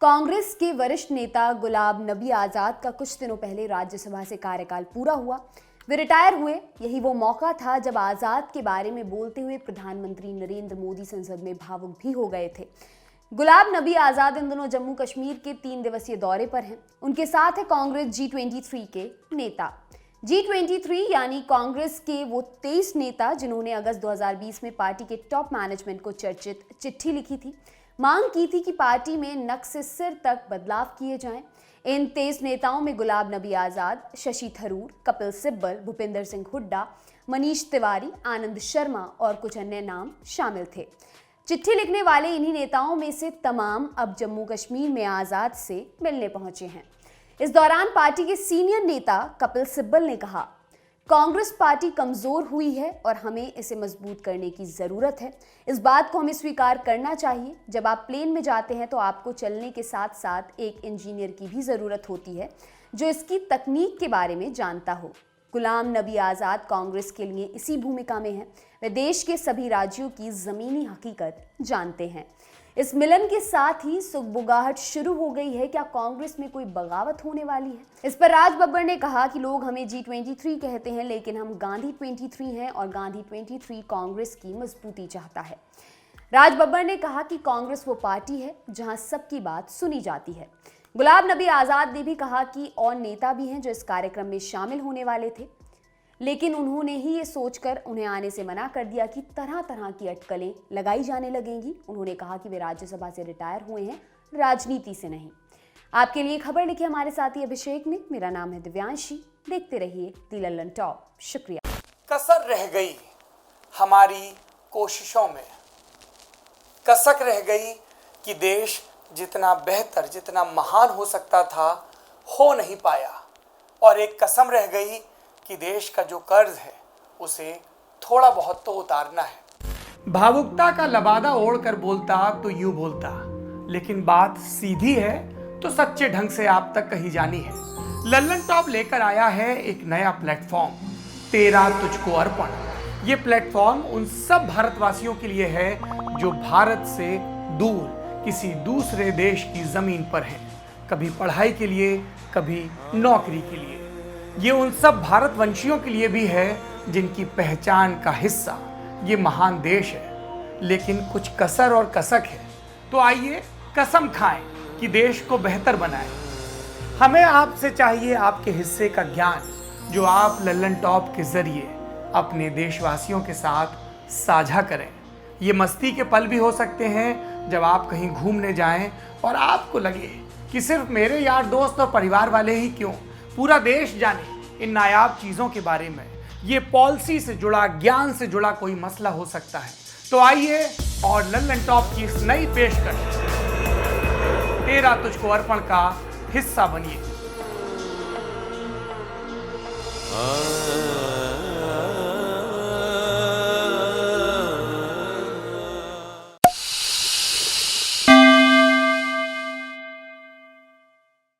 कांग्रेस के वरिष्ठ नेता गुलाम नबी आजाद का कुछ दिनों पहले राज्यसभा से कार्यकाल पूरा हुआ। वे रिटायर हुए। यही वो मौका था जब आजाद के बारे में बोलते हुए प्रधानमंत्री नरेंद्र मोदी संसद में भावुक भी हो गए थे। गुलाम नबी आजाद इन दिनों जम्मू कश्मीर के 3 दिवसीय दौरे पर हैं। उनके साथ है कांग्रेस G23 के नेता। G23 यानी कांग्रेस के वो 23 नेता जिन्होंने अगस्त 2020 में पार्टी के टॉप मैनेजमेंट को चर्चित चिट्ठी लिखी थी। मांग की थी कि पार्टी में नक से सिर तक बदलाव किए जाएं। इन 23 नेताओं में गुलाम नबी आजाद, शशि थरूर, कपिल सिब्बल, भूपिंदर सिंह हुड्डा, मनीष तिवारी, आनंद शर्मा और कुछ अन्य नाम शामिल थे। चिट्ठी लिखने वाले इन्हीं नेताओं में से तमाम अब जम्मू कश्मीर में आजाद से मिलने पहुंचे हैं। इस दौरान पार्टी के सीनियर नेता कपिल सिब्बल ने कहा, कांग्रेस पार्टी कमजोर हुई है और हमें इसे मजबूत करने की जरूरत है। इस बात को हमें स्वीकार करना चाहिए। जब आप प्लेन में जाते हैं तो आपको चलने के साथ साथ एक इंजीनियर की भी जरूरत होती है जो इसकी तकनीक के बारे में जानता हो। गुलाम नबी आजाद कांग्रेस के लिए इसी भूमिका में हैं। वे देश के सभी राज्यों की जमीनी हकीकत जानते हैं। इस मिलन के साथ ही सुगबुगाहट शुरू हो गई है। क्या कांग्रेस में कोई बगावत होने वाली है? इस पर राज बब्बर ने कहा कि लोग हमें G23 कहते हैं, लेकिन हम गांधी 23 हैं और गांधी 23 कांग्रेस की मजबूती चाहता है। राज बब्बर ने कहा कि कांग्रेस वो पार्टी है जहां सबकी बात सुनी जाती है। गुलाम नबी आजाद ने भी कहा कि और नेता भी हैं जो इस कार्यक्रम में शामिल होने वाले थे, लेकिन उन्होंने ही ये सोचकर उन्हें आने से मना कर दिया कि तरह तरह की अटकलें लगाई जाने लगेंगी। उन्होंने कहा कि वे राज्यसभा से रिटायर हुए हैं, राजनीति से नहीं। आपके लिए खबर लिखी हमारे साथी अभिषेक ने। मेरा नाम है दिव्यांशी। देखते रहिए दी लल्लन टॉप। शुक्रिया। कसर रह गई हमारी कोशिशों में, कसक रह गई कि देश जितना बेहतर, जितना महान हो सकता था, हो नहीं पाया। और एक कसम रह गई कि देश का जो कर्ज है उसे थोड़ा बहुत तो उतारना है। भावुकता का लबादा ओढ़कर बोलता तो यूं बोलता, लेकिन बात सीधी है तो सच्चे ढंग से आप तक कही जानी है। लल्लन टॉप लेकर आया है एक नया प्लेटफॉर्म, तेरा तुझको अर्पण। ये प्लेटफॉर्म उन सब भारतवासियों के लिए है जो भारत से दूर किसी दूसरे देश की जमीन पर हैं, कभी पढ़ाई के लिए, कभी नौकरी के लिए। ये उन सब भारतवंशियों के लिए भी है जिनकी पहचान का हिस्सा ये महान देश है, लेकिन कुछ कसर और कसक है। तो आइए कसम खाएं कि देश को बेहतर बनाएं। हमें आपसे चाहिए आपके हिस्से का ज्ञान जो आप लल्लन टॉप के जरिए अपने देशवासियों के साथ साझा करें। ये मस्ती के पल भी हो सकते हैं जब आप कहीं घूमने जाएं और आपको लगे कि सिर्फ मेरे यार दोस्त और परिवार वाले ही क्यों, पूरा देश जाने इन नायाब चीज़ों के बारे में। ये पॉलिसी से जुड़ा, ज्ञान से जुड़ा कोई मसला हो सकता है। तो आइए और लल्लन टॉप की इस नई पेशकश तेरा तुझको अर्पण का हिस्सा बनिए।